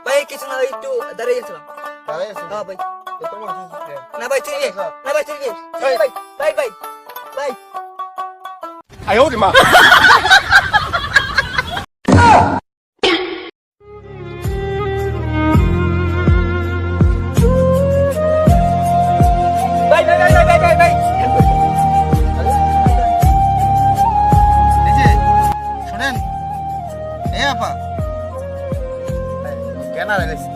ভাই কিছু না, একটু দাঁড়িয়েছিলাম। হ্যাঁ ভাই, না ভাই ঠিক আছে, না ভাই ঠিক আছে, ভাই ভাই ভাই ভাই। 哎呦我的妈！ ভাই ভাই ভাই ভাই ভাই ভাই। এই যে শুনেন, এ আপা কেন লাগাইছি?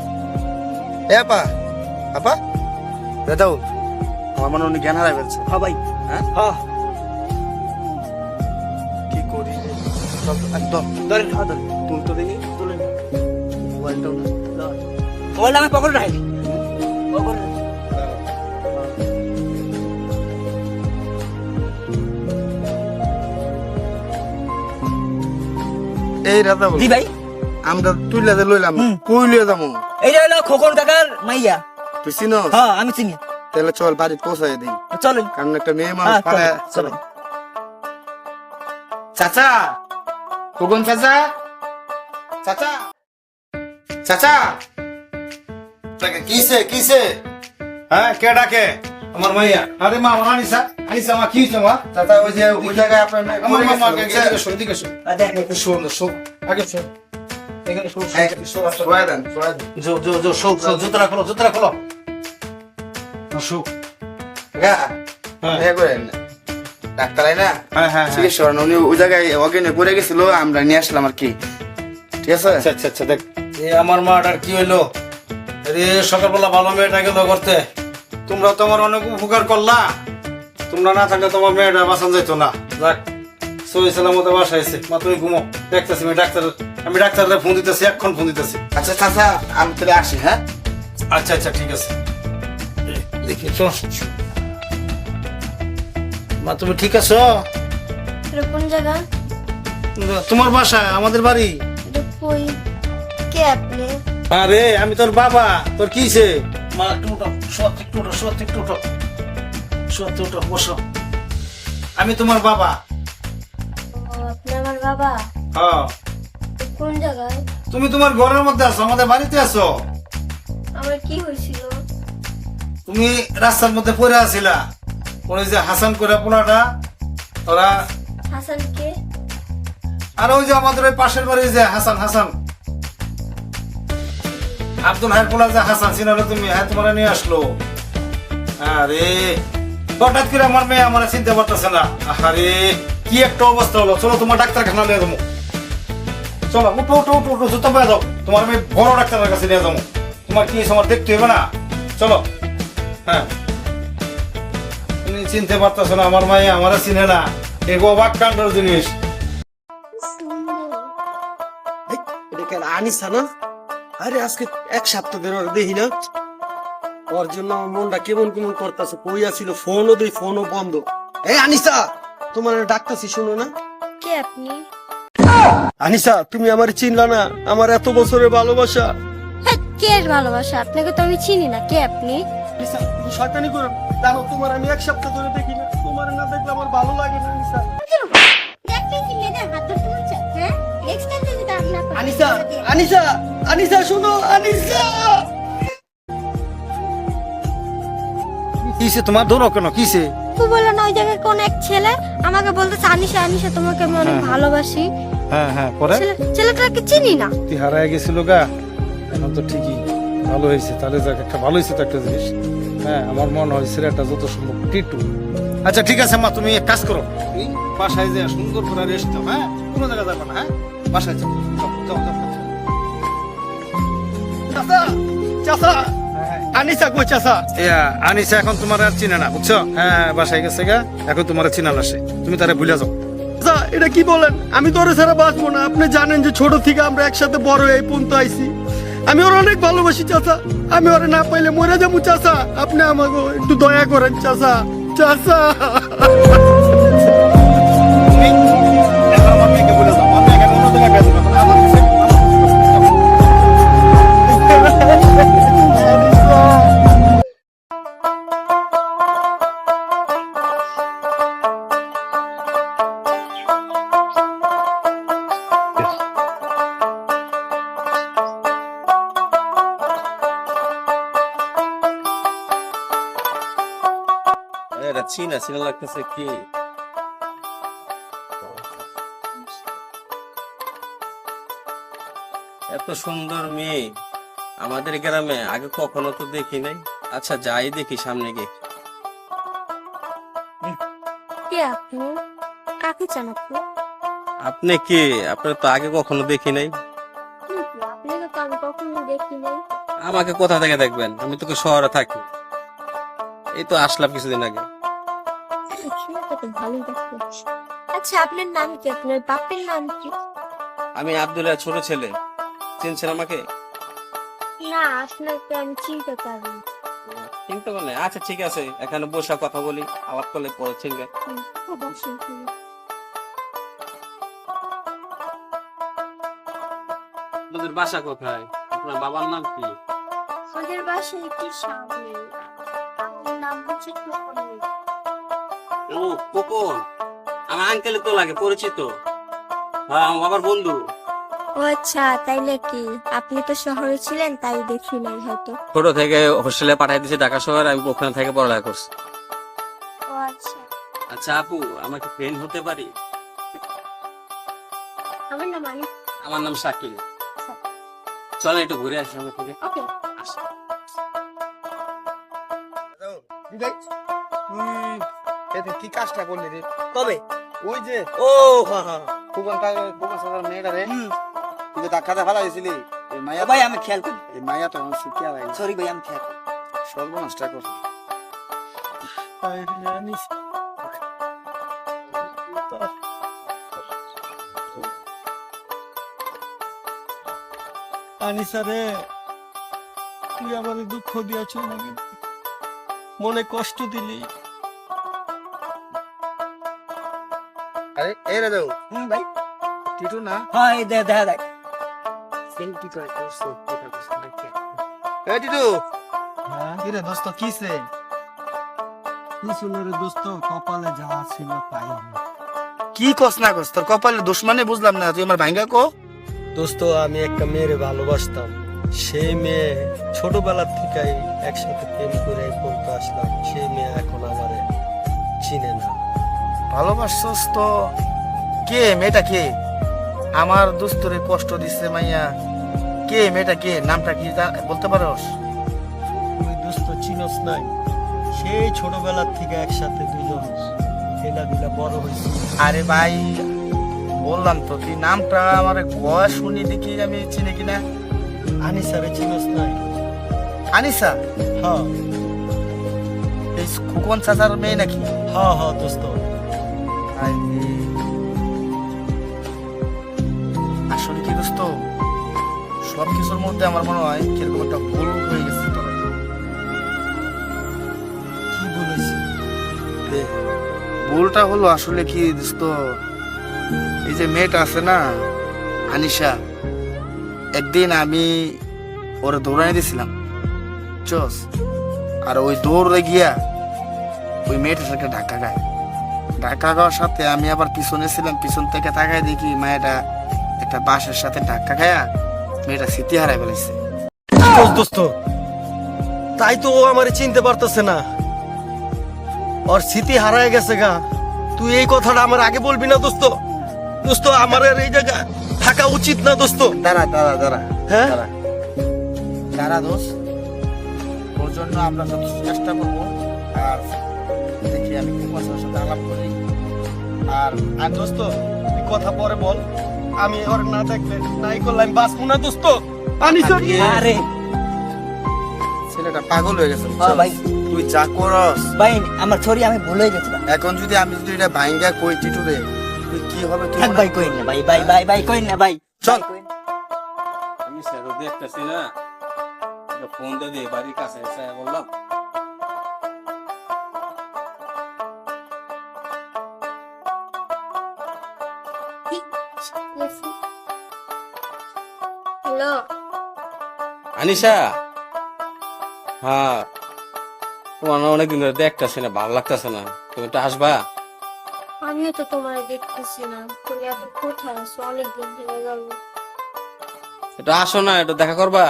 এ আপা, আপা দাদাও আমার মনে উনি জ্ঞান হারাই ফেলছে। হ্যাঁ ভাই, হ্যাঁ হ্যাঁ কি করি? চল তো, একদম ধরেন, হ্যাঁ ধরেন, তুল তো দেখি তুলেন মোবাইলটাও না। মোবাইল আমি পকেটে রাখি, পকেটে রাখি। এই রাধা বল, জি ভাই, আমরা তুইলা যে লইলাম কই লইয়া যাবো? এইটা হলো খোকন কাকার মাইয়া। তুই চিনস? হ্যাঁ আমি চিনি, তাহলে চল বাড়ি পৌঁছাই দিই, চলেন। কারণ একটা মেয়ে মানুষ হ্যাঁ পাড়ায় চলেন, চলেন। চাচা, খোকন চাচা, চাচা, চাচা, কিসে কিসে? হ্যাঁ কে ডাকে? আমার মাইয়া। আরে মা, আমার আনিসা, আনিসা মা কি হইছে মা? চাচা ওই যে ওই জায়গায় আপনার আমার মা এদিকে শো, এদিকে শো। আর দেখেন, একটু শো না, শো। আগে শো। এখানে শো, শো, শো, শো। সোয়া দেন, সোয়া দেন। জো, জো, জো, শো, শো, জুতোটা খোলো, জুতোটা খোলো। শো। গা, হ্যাঁ। ইয়ে করেন না। ডাক্তার আই না? হ্যাঁ, হ্যাঁ, চিকিৎসা করেন। উনি ওই জায়গায় অজ্ঞানে পড়ে গেছিল, আমরা নিয়ে আসলাম আর কি। ঠিক আছে? আচ্ছা, আচ্ছা, আচ্ছা, দেখ। এ আমার মাটার কি হইলো? আরে সকালবেলা ভালো মেয়েটা গেল করতে। তোমরা তো আমার অনেক উপকার করলা। তোমরা না থাকলে তোমার মেয়েটা বাঁচান যাইতো না। যাক, সই সালামতে বাসায় এসে। মা তুমি ঘুমো। দেখতেছি আমি ডাক্তারদের ফোন দিতেছি, এখন ফোন দিতেছি। আচ্ছা চাচা, আমি তাহলে আসি, হ্যাঁ? আচ্ছা, আচ্ছা, ঠিক আছে। দেখি তো। মা তুমি ঠিক আছো? এটা কোন জায়গা? তোমার বাসা আমাদের বাড়ি। এটা কই? কে আপনি? আরে আমি তোর বাবা। তোর কিছে? মা একটু উঠো, শোয়াতে একটু উঠো, শোয়াতে একটু উঠো, শোয়াতে উঠো, বসো। আমি তোমার বাবা। ও, আপনি আমার বাবা? হ্যাঁ। তো কোন জায়গায়? তুমি তোমার ঘরের মধ্যে আছো, আমাদের বাড়িতে আছো। আমার কি হয়েছিল? তুমি রাস্তার মধ্যে পড়ে আছিলা। ওই যে হাসান করে পোলাটা, ওরা। হাসান কে? আর ওই যে আমাদের ওই পাশের বাড়ি যে হাসান, হাসান আব্দুল হাই পোলা যে হাসান চিনালো তুমি, হ্যাঁ তোমার নিয়ে আসলো। আরে হঠাৎ করে আমার মেয়ে আমার চিনতে পারতেছে না। আরে কি একটা অবস্থা হলো। চলো তোমার ডাক্তারখানা নিয়ে যাবো। চলো উঠো উঠো উঠো উঠো, জুতো পায়ে দাও। তোমার মেয়ে বড় ডাক্তারের কাছে নিয়ে যাবো। তোমার কি আমার দেখতে হবে না? চলো। হ্যাঁ, তুমি চিনতে পারতেছো না আমার মায়ে আমার চিনে না। এগো অবাক কাণ্ডর জিনিস। এটা কেন আনিসা না? আরে আজকে এক সপ্তাহ ধরে ওর দেখি না। ওর জন্য আমার মনটা কেমন কেমন করতেছে। কই আসছিল, ফোনও দিই, ফোনও বন্ধ। এই আনিসা, তোমার ডাকতেছি, শোনো না? কে আপনি? আনিসা, তুমি আমার চিনলা না? আমার এত বছরের ভালোবাসা। হ্যাঁ, কে এর ভালোবাসা? আপনাকে তো আমি চিনি না। কে আপনি? আনিসা, তুমি শয়তানি করো। জানো তোমার আমি এক সপ্তাহ ধরে দেখি না। তোমার না দেখলে আমার ভালো লাগে না আনিসা। আনিসা, আনিসা, আনিসা শোনো, আনিসা। কিসে তোমার দৌড়ো কেন? কিসে? তো বললো না ওই জায়গায় কোন এক ছেলে আমাকে বলতেছে আনিশা আনিশা তোমাকে আমি অনেক ভালোবাসি। হ্যাঁ, হ্যাঁ, পরে ছেলেটাকে চিনি না। তুই হারায় গেছিল গা। এখন তো ঠিকই ভালো হয়েছে। তাহলে যাক, একটা ভালো হয়েছে তো একটা জিনিস। হ্যাঁ, আমার মনে হয় ছেলেটা যত সম্ভব টিটু। আচ্ছা ঠিক আছে মা, তুমি এক কাজ করো, তুমি বাসায় যে সুন্দর করে রেস্ট দাও। হ্যাঁ, কোনো জায়গা যাবে না। হ্যাঁ, বাসায় যাও, যাও, যাও, যাও, যাও। চাচা, চাচা, আনিসা কই চাচা? আনিসা এখন তোমার আর চিনে না, বুঝছো? হ্যাঁ, বাসায় গেছে গা, এখন তোমার চিনা না সে। তুমি তারা ভুলে যাও। চাচা, এটা কি বলেন? আমি তো ওরে ছাড়া বাঁচবো না। আপনি জানেন যে ছোট থেকে আমরা একসাথে বড় হয়ে এই পর্যন্ত আইছি। আমি ওর অনেক ভালোবাসি চাচা। আমি ওরে না পাইলে মরে যাবো চাচা। আপনি আমাকে একটু দয়া করেন চাচা, চাচা। তুমি এখন আমার মেয়েকে ভুলে যাও। আমার মেয়েকে অন্য জায়গায় বিয়ে দেবে। আমার কাছে চিনা চিনা লাগতেছে কি? এত সুন্দর মেয়ে আমাদের গ্রামে আগে কখনো তো দেখি নাই। আচ্ছা যাই দেখি সামনে গিয়ে। কে আপনি? কাকে চান আপনি? আপনি কে? আপনার তো আগে কখনো দেখি নাই। আপনাকে তো আমি কখনো দেখি নাই। আমাকে কোথা থেকে দেখবেন? আমি তোকে শহরে থাকি, এই তো আসলাম কিছুদিন আগে। শুনতে তো ভালোই দেখতে। আচ্ছা আপনার নাম কি? আপনার বাপের নাম কি? আমি আব্দুল্লাহ ছোট ছেলে, চিনছেন আমাকে? না, আপনাকে আমি চিনতে পারি। চিনতে পারেন? আচ্ছা ঠিক আছে, এখানে বসে কথা বলি, আলাপ করলে পরে চিনবে। আপনাদের বাসা কোথায়? আপনার বাবার নাম কি? আমাদের বাসায় একটু সামনে। আমার নাম হচ্ছে খোকন। ও খোকন, আমার আঙ্কেল তো লাগে, পরিচিত। হ্যাঁ, আমার বাবার বন্ধু। ও আচ্ছা, তাইলে কি আপনি তো শহরে ছিলেন তাই দেখি নাই হয়তো। ছোট থেকে হোস্টেলে পাঠিয়ে দিয়েছে ঢাকা শহরে, আমি ওখানে থেকে পড়ালেখা করছি। ও আচ্ছা, আচ্ছা আপু, আমাকে ফ্রেন্ড হতে পারি? আমার নাম আনি। আমার নাম শাকিল। চল একটু ঘুরে আসি আমার থেকে। ওকে। তুই কি কাজটা করলি রে? কবে? ওই যে ও হ্যাঁ হ্যাঁ খোকন সাদার মেয়েটা রে, তুই যে ধাক্কাতে ফেলা দিয়েছিলি, এই মাইয়া ভাই আমি খেয়াল করি। এই মাইয়া তো আমার সুখিয়া ভাই সরি ভাই, আমি খেয়াল করি। সর্বনাশটা করছে। আনিসা রে, তুই আমার দুঃখ দিয়াছ নাকি? মনে কষ্ট দিলি। আরে এই রে দাও ভাই। টিটু না? হ্যাঁ এই দেখা দেখ। সেলফি করে করছো, ফটো করছো নাকি? এই টিটু, হ্যাঁ কি রে দোস্ত কিসে? কিছু না রে দোস্ত, কপালে যা ছিল তাই হলো। কি কস না কস, তোর কপালে দুশ্মনে বুঝলাম না, তুই আমার ভাঙ্গা কো। দোস্ত, আমি একটা মেয়েরে ভালোবাসতাম। সেই মেয়ে ছোটবেলার থেকে একসাথে প্রেম করে এই পর্যন্ত আসলাম। সেই মেয়ে এখন আমারে চিনে না। ভালোবাসছস তো? কে মেয়েটা? কে আমার দোস্তরে কষ্ট দিচ্ছে মাইয়া? কে মেয়েটা? কে নামটা কি বলতে পারোস? তুই দোস্ত চিনস নাই? সেই ছোটবেলার থেকে একসাথে দুজন খেলাধুলা বড় হয়েছে। আরে ভাই বললাম তো, তুই নামটা আমার কয় শুনি দেখি আমি চিনি কিনা। আনিসারে চিনস নাই? আনিসা? হ্যাঁ এই খোকন চাচার মেয়ে নাকি? হ্যাঁ হ্যাঁ দোস্ত। আই রে। আসলে কি দোস্ত, সবকিছুর মধ্যে আমার মনে হয় কিরকম একটা ভুল হয়ে গেছে তোর। কি বলেছি? ভুলটা হলো আসলে কি দোস্ত, এই যে মেয়েটা আছে না আনিশা, একদিন আমি ওরা দৌড়ানি দিয়েছিলাম চস, আর ওই দৌড়ে গিয়া ওই মেয়েটার সাথে ধাক্কা খায়। ধাক্কা খাওয়ার সাথে আমি আবার পিছনে ছিলাম, পিছন থেকে তাকায় দেখি মায়েটা একটা বাসের সাথে ধাক্কা খায়া মেয়েটা স্মৃতি হারাই ফেলেছে। দোস্ত, তাই তো ও আমারে চিনতে পারতেছে না, ওর স্মৃতি হারায় গেছে গা। তুই এই কথাটা আমার আগে বলবি না দোস্ত? দোস্ত, আমার আর এই জায়গায় থাকা উচিত না দোস্ত। দাঁড়া দাঁড়া দাঁড়া, হ্যাঁ দাঁড়া দাঁড়া দোষ, ওর জন্য আমরা যত চেষ্টা করবো। আর দেখি আমি কুমার সাথে আলাপ করি। আর দোস্ত, তুই কথা পরে বল, আমি ওর না দেখলে নাই করলে আমি বাঁচবো না দোস্ত। আনিসা আরে ছেলেটা পাগল হয়ে গেছে হ্যাঁ ভাই। তুই যা করস ভাই আমার সরি, আমি ভুলে গেছিলাম। এখন যদি আমি যদি এটা ভাঙ্গা কই টিটুরে, তুই কি হবে? থাক ভাই, কই না ভাই, ভাই ভাই ভাই কই না ভাই। চল। আমি স্যার দেখতেছি না, ফোন দিয়ে বাড়ির কাছে এসে বললাম। হ্যালো, আনিশা, হ্যাঁ তোমার না অনেকদিন ধরে দেখতেছি না, ভালো লাগতেছে না, তুমি একটু আসবা? আমিও তো তোমার দেখতেছি না, তুমি এখন কোথায় আছো? অনেকদিন হয়ে গেল। একটু আসো না, একটু দেখা করবা।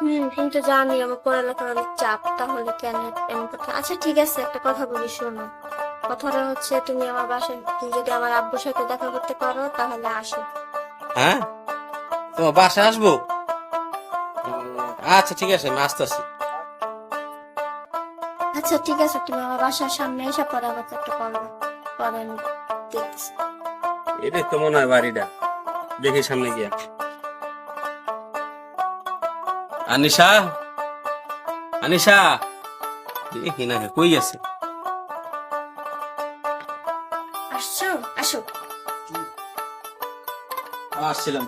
কিন্তু জানি আমার পড়ালেখার অনেক চাপ, তাহলে কেন এমন কথা? আচ্ছা ঠিক আছে, একটা কথা বলি শোনো। কথাটা হচ্ছে তুমি আমার বাসায়, তুমি যদি আমার আব্বুর সাথে দেখা করতে পারো তাহলে আসো। হ্যাঁ, তোমার বাসায় আসবো? আচ্ছা ঠিক আছে, আমি আসতেছি। আচ্ছা ঠিক আছে, তুমি আমার বাসার সামনে এসে পরে আমার একটা করবে, পরে আমি দেখতেছি। এটাই তো মনে হয় বাড়িটা, দেখি সামনে গিয়া। আনিশা, আনিশা, দেখি না কই আছে? আসছো, আসো। আসছিলাম।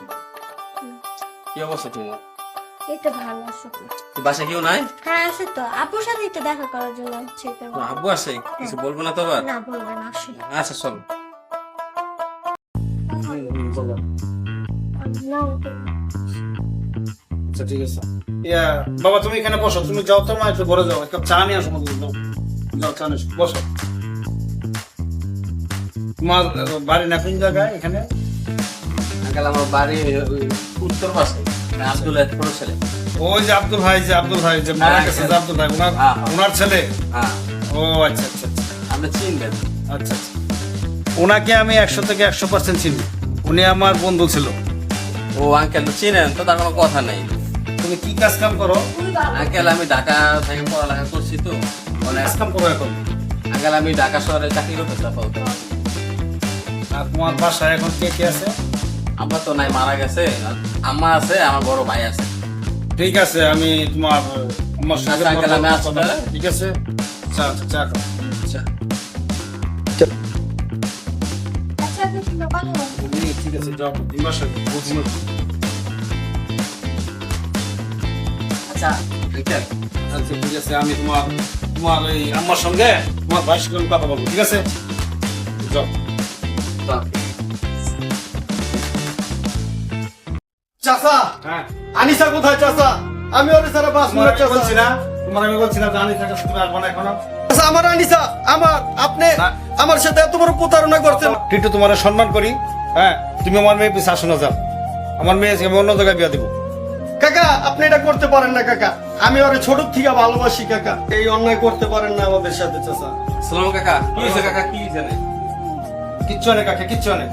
কি অবস্থা তোমার? এই তো ভালো আছো? বাসা কেউ নাই? হ্যাঁ আছে তো, আব্বুর সাথে একটু দেখা করার জন্য হচ্ছে তো। আব্বু আছে, কিছু বলবো না তো আবার? না বলবে না, আসো। আচ্ছা চলো। আচ্ছা ঠিক আছে। বাবা তুমি এখানে বসো, তুমি যাও তো, মা একটু ঘরে যাও, এক কাপ চা নিয়ে আসো। যাও চা নিয়ে বসো। তোমার বাড়ি না কোন জায়গায়? এখানে আঙ্কেল আমার বাড়ি উত্তর পাশে, আব্দুল ছোট ছেলে। ওই যে আব্দুল ভাই, যে আব্দুল ভাই যে মারা গেছে, যে আব্দুল ভাই ওনার ছেলে। হ্যাঁ, ও আচ্ছা আচ্ছা আচ্ছা আপনি চিনবেন? আচ্ছা আচ্ছা। ওনাকে আমি 100 থেকে 100% চিনি, উনি আমার বন্ধু ছিল। ও আঙ্কেল তো চিনেন তো, তার কোনো কথা নাই। তুমি কি কাজ কাম করো? আঙ্কেল আমি ঢাকা থেকে পড়ালেখা করছি তো, মানে কাজ কাম করো এখন? আঙ্কেল আমি ঢাকা শহরে চাকরি করতেছি আপাতত। আর তোমার বাসায় এখন কে কে আছে? আব্বা তো নাই, মারা গেছে। আর আম্মা আছে, আমার বড় ভাই আছে। ঠিক আছে, আমি তোমার আমার সঙ্গে আচ্ছা, আঙ্কেল, আমি তোমার আসছি কথা- তাহলে? ঠিক আছে, চা চা খাও। আচ্ছা আচ্ছা তুমি ভালো আছো? ঠিক আছে, যাও তুমি বাসায় বুঝি না। আচ্ছা আঙ্কেল, আচ্ছা ঠিক আছে, আমি তোমার তোমার এই আমার সঙ্গে তোমার ভাইয়ের সঙ্গে কথা বলবো, ঠিক আছে? যাও। চাচা, হ্যাঁ, আনিসা কোথায় চাচা? আমি ওরে সারা বাস তোমার আমি বলছি না, তোমার আমি বলছি না জানি থাকা তুমি আসবো না এখনো। চাচা, আমার আনিসা, আমার আপনি না। আমার সাথে এত বড় প্রতারণা করছেন। কিন্তু তোমার সম্মান করি। হ্যাঁ, তুমি আমার মেয়ে পিছিয়ে আসো না, যাও। আমার মেয়েকে আমি অন্য জায়গায় বিয়ে দিব। কাকা, আপনি এটা করতে পারেন না কাকা। আমি ওরে ছোট থেকে ভালোবাসি কাকা। এই অন্যায় করতে পারেন না আমাদের সাথে চাচা। সালাম কাকা। কি হয়েছে কাকা? কি হয়েছে? কিচ্ছু হয় না কাকে, কিচ্ছু হয় না।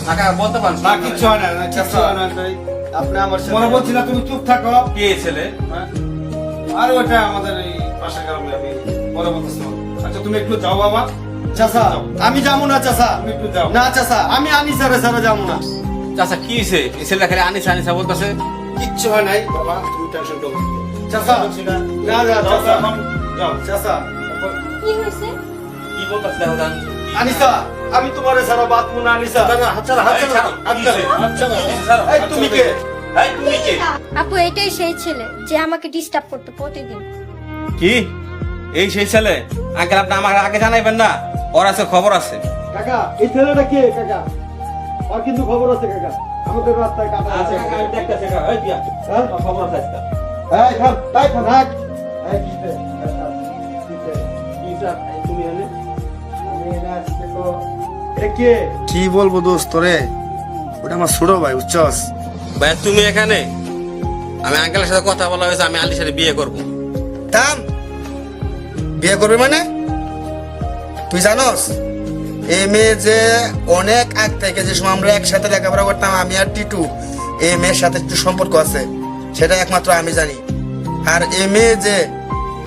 কাকা বলতে পারেন না কিচ্ছু হয় না, কিচ্ছু হয় না। আপনি আমার সাথে মনে বলছি না, তুমি চুপ থাকো। কে ছেলে? হ্যাঁ? আর ওইটা আমাদের এই পাশের গ্রামে, আমি পরে বলতেছি। আচ্ছা তুমি একটু যাও বাবা। চাচা, আমি যাবো না চাচা। তুমি একটু যাও। না চাচা, আমি আনিসারে সারা যাবো না। চাচা কি হয়েছে? এই ছেলেটা খালি আনিসা আনিসা বলতেছে। কিচ্ছু হয় নাই বাবা, তুমি টেনশন করো না। চাচা, বলছি না। না না যাও, চাচা, এখন যাও। চাচা, কি হয়েছে? কি বলতেছে? আনিসা, আমি তোমারে সারা বাঁচবো না আনিসা। এই তুমি কে? তুমি কে? আপু এটাই সেই ছেলে যে আমাকে ডিস্টার্ব করতো প্রতিদিন। কি এই সেই ছেলে? আঙ্কেল আপনি আমাকে আগে জানাইবেন না? ওর আছে, খবর আছে। কাকা, এই ছেলেটা কে কাকা? আর কিন্তু খবর আছে কাকা, আমাদের রাস্তায় কাটা আছে। হ্যাঁ? খবর আছে। এই থাম, তাই থাম, থাক। এই কিসে? কিসে? তুমি এনে আমি এনে আসছি তো। এটা কে? কি বলবো দোস্ত রে, ওটা আমার ছোট ভাই, বুঝছস? ভাই তুমি এখানে? আমি আঙ্কেলের সাথে কথা বলা হয়েছে, আমি আলির সাথে বিয়ে করবো। থাম, বিয়ে করবি মানে? তুই জানোস এই মেয়ে যে অনেক আগ থেকে, যে সময় আমরা একসাথে লেখাপড়া করতাম, আমি আর টিটু, এই মেয়ের সাথে একটু সম্পর্ক আছে, সেটা একমাত্র আমি জানি। আর এই মেয়ে যে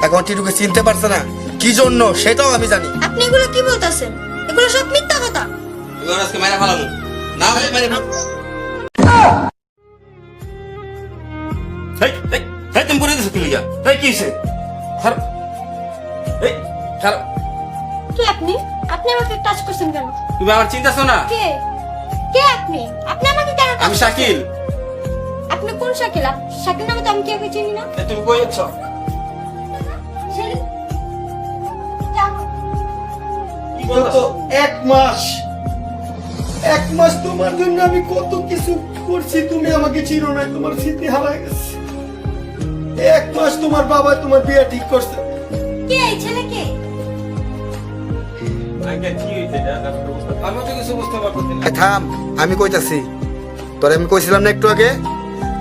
এখন টিটুকে চিনতে পারছে না কি জন্য, সেটাও আমি জানি। আপনি এগুলো কি বলতেছেন? এগুলো সব মিথ্যা কথা। এবার আজকে মাইরা ফেলামু না, মাইরা তুমি পরে দিছো কি লিগা? তাই কি হইছে? ছাড়ো। এই ছাড়ো। কে আপনি? আপনি আমাকে টাচ করছেন কেন? তুমি আমার চিন্তাছো না? কে? কে আপনি? আপনি আমাকে কেন touch আমি শাকিল। করছেন? আপনি কোন শাকিল? শাকিল নামে তো আমি কেউ চিনি না। তুমি কই যাচ্ছ? ছেড়ে। যাও। কি গত বলছো? 1 মাস, 1 মাস তোমার জন্য আমি কত কিছু করছি, তুমি আমাকে চিনো না, তোমার স্মৃতি হারায় গেছে। 1 মাস তোমার বাবা তোমার বিয়ে ঠিক করছে। কে এই ছেলে? কে? আঙ্কেল কি হইছে? আমি তো কিছু বুঝতে পারতেছি না। থাম, আমি কইতাছি তোরে। আমি কইছিলাম না একটু আগে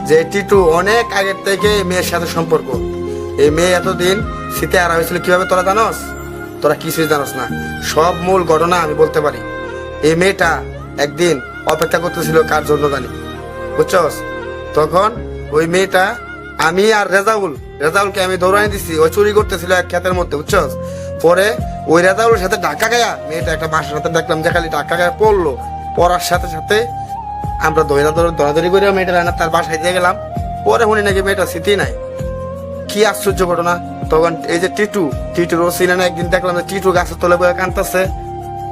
যে টিটু অনেক আগের থেকে এই মেয়ের সাথে সম্পর্ক। এই মেয়ে এতদিন শীতে আরা হয়েছিল কিভাবে তোরা জানোস? তোরা কিছুই জানোস না। সব মূল ঘটনা আমি বলতে পারি। এই মেয়েটা একদিন অপেক্ষা করতেছিল কার জন্য জানি, বুঝছস? তখন ওই মেয়েটা, আমি আর রেজাউলকে আমি দৌড়ানি দিছি, ওই চুরি করতেছিল এক ক্ষেতের মধ্যে, বুঝছস? পরে ওই রেজাউলের সাথে ধাক্কা খায়া মেয়েটা একটা বাসার সাথে দেখলাম যে খালি ধাক্কা খায়া পড়লো। পড়ার সাথে সাথে আমরা দৌড়াদৌড়ি করে মেয়েটা রান্না তার বাসায় দিয়ে গেলাম। পরে শুনি নাকি মেয়েটা স্মৃতি নাই। কি আশ্চর্য ঘটনা! তখন এই যে টিটুর ও সিনেমা একদিন দেখলাম যে টিটু গাছের তলে বয়ে কাঁদতেছে।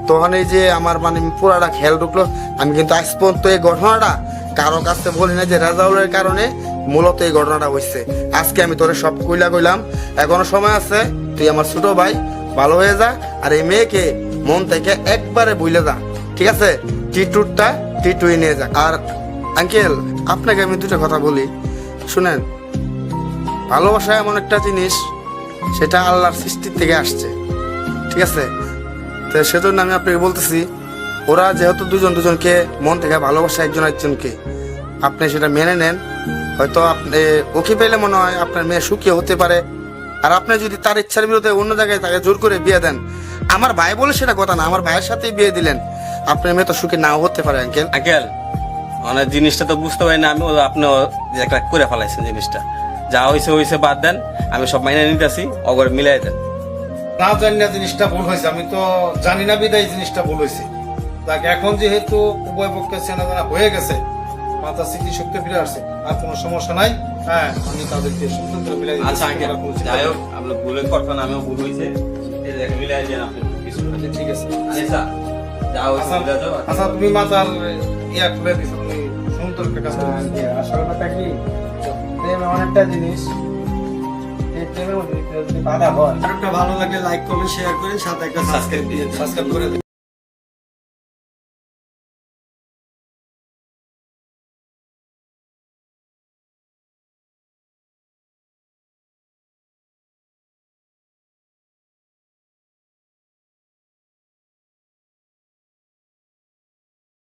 তখন এই যে আমার মানে পুরাটা খেয়াল ঢুকলো। আমি কিন্তু আজ পর্যন্ত এই ঘটনাটা কারো কাছে বলি না যে রেজাউলের কারণে মূলত এই ঘটনাটা হয়েছে। আজকে আমি তোরে সব কইলাম, এখনো সময় আছে, তুই আমার ছোট ভাই, ভালো হয়ে যা। আর এই মেয়েকে মন থেকে একবারে ভুলে যা, ঠিক আছে? টিটুরটা টিটুই নিয়ে যা। আর আঙ্কেল, আপনাকে আমি দুটো কথা বলি, শুনেন। ভালোবাসা এমন একটা জিনিস, সেটা আল্লাহর সৃষ্টির থেকে আসছে, ঠিক আছে? তো সেজন্য আমি আপনাকে বলতেছি, ওরা যেহেতু দুজনকে মন থেকে ভালোবাসা একজন একজনকে, আপনি সেটা মেনে নেন। হয়তো আপনি ওকে পেলে মনে হয় আপনার মেয়ে সুখী হতে পারে। আর আপনি যদি তার ইচ্ছার বিরুদ্ধে অন্য জায়গায় তাকে জোর করে বিয়ে দেন, আমার ভাই বলে সেটা কথা না, আমার ভাইয়ের সাথেই বিয়ে দিলেন, আপনার মেয়ে তো সুখী নাও হতে পারে। আঙ্কেল অনেক জিনিসটা তো বুঝতে পারি না আমি, আপনি একটা করে ফেলাইছেন জিনিসটা। যা হয়েছে বাদ দেন, আমি সব মাইনে নিতেছি, অগর মিলাই দেন। না জানি না জিনিসটা ভুল হয়েছে, আমি তো জানি না বিদায় জিনিসটা ভুল হয়েছে। তাকে এখন যেহেতু উভয় পক্ষের চেনা জানা হয়ে গেছে, মাথা স্মৃতি শক্তি ফিরে আসছে, আর কোনো সমস্যা নাই। হ্যাঁ, আমি তাদেরকে সুন্দর করে মিলাই দিচ্ছি। আচ্ছা আঙ্কেল, যাই হোক, আপনি ভুলের কথা না, আমিও ভুল হয়েছে, মিলাই দেন আপনি কিছু। ঠিক আছে। আচ্ছা যাও। আচ্ছা, তুমি মাথার ইয়া খুলে দিছো, তুমি সুন্দর একটা কাজ করে দিছো। আসল কথা কি, প্রেম এমন একটা জিনিস, এই প্রেমের মধ্যে যদি বাধা হয়, আরেকটা ভালো লাগে লাইক কমেন্ট শেয়ার করে সাথে একটা সাবস্ক্রাইব দিয়ে দিন। সাবস্ক্রাইব করে দিও।